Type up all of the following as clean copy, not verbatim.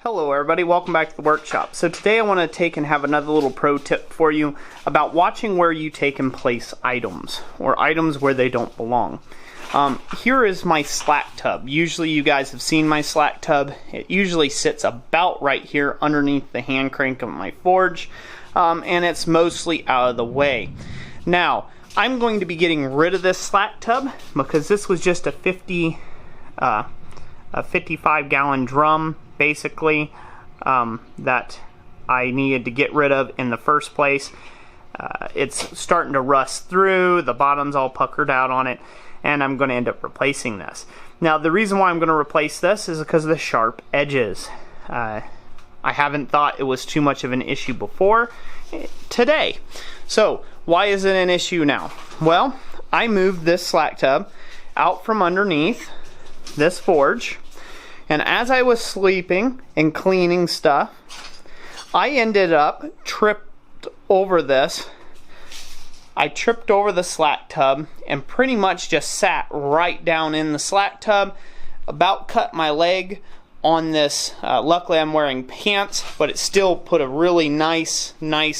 Hello everybody, welcome back to the workshop. So today I want to take and have another little pro tip for you about watching where you take and place items, or items where they don't belong. Here is my slack tub. Usually you guys have seen my slack tub. It usually sits about right here underneath the hand crank of my forge, and it's mostly out of the way. Now, I'm going to be getting rid of this slack tub because this was just a 55-gallon drum, basically, that I needed to get rid of in the first place. It's starting to rust through, the bottom's all puckered out on it, and I'm going to end up replacing this. Now, the reason why I'm going to replace this is because of the sharp edges. I haven't thought it was too much of an issue before today. So, why is it an issue now? Well, I moved this slack tub out from underneath this forge, and as I was sleeping and cleaning stuff, I ended up tripped over this. I tripped over the slack tub and pretty much just sat right down in the slack tub, about cut my leg on this. Luckily I'm wearing pants, but it still put a really nice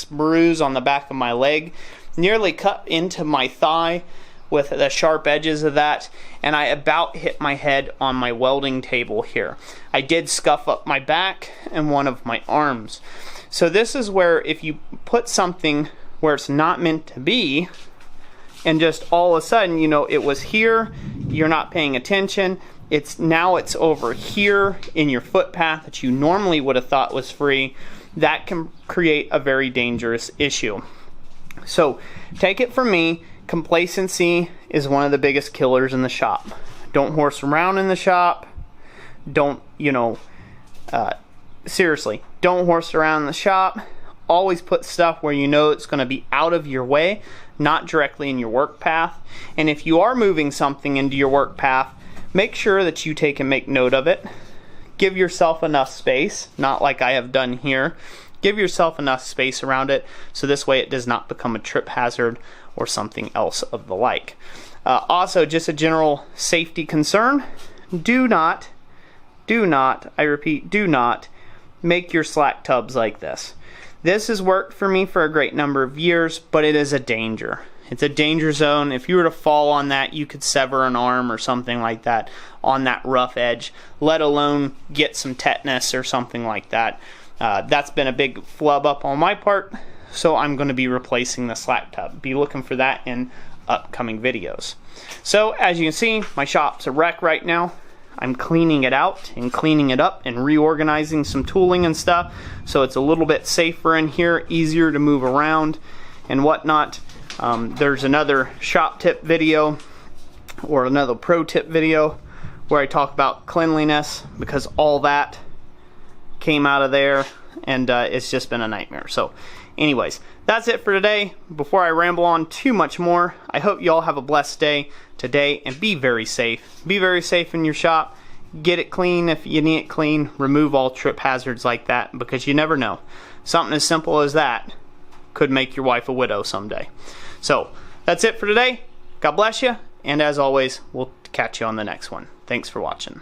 bruise on the back of my leg. Nearly cut into my thigh with the sharp edges of that, and I about hit my head on my welding table here. I did scuff up my back and one of my arms. So this is where if you put something where it's not meant to be, and just all of a sudden, you know, it was here, you're not paying attention, now it's over here in your footpath that you normally would have thought was free, that can create a very dangerous issue. So take it from me, complacency is one of the biggest killers in the shop. Don't horse around in the shop. Don't, seriously, don't horse around in the shop. Always put stuff where you know it's going to be out of your way, not directly in your work path. And if you are moving something into your work path, make sure that you take and make note of it. Give yourself enough space, not like I have done here. Give yourself enough space around it so this way it does not become a trip hazard or something else of the like. Also, just a general safety concern, do not, I repeat, do not make your slack tubs like this. This has worked for me for a great number of years, but it is a danger. It's a danger zone. If you were to fall on that, you could sever an arm or something like that on that rough edge, let alone get some tetanus or something like that. That's been a big flub up on my part, so I'm going to be replacing the slack tub. Be looking for that in upcoming videos. So as you can see, my shop's a wreck right now. I'm cleaning it out and cleaning it up and reorganizing some tooling and stuff, so it's a little bit safer in here, easier to move around and whatnot. There's another shop tip video or another pro tip video where I talk about cleanliness, because all that came out of there and it's just been a nightmare. So anyways, that's it for today. Before I ramble on too much more, I hope you all have a blessed day today and be very safe. Be very safe in your shop. Get it clean if you need it clean. Remove all trip hazards like that, because you never know. Something as simple as that could make your wife a widow someday. So that's it for today. God bless you, and as always, we'll catch you on the next one. Thanks for watching.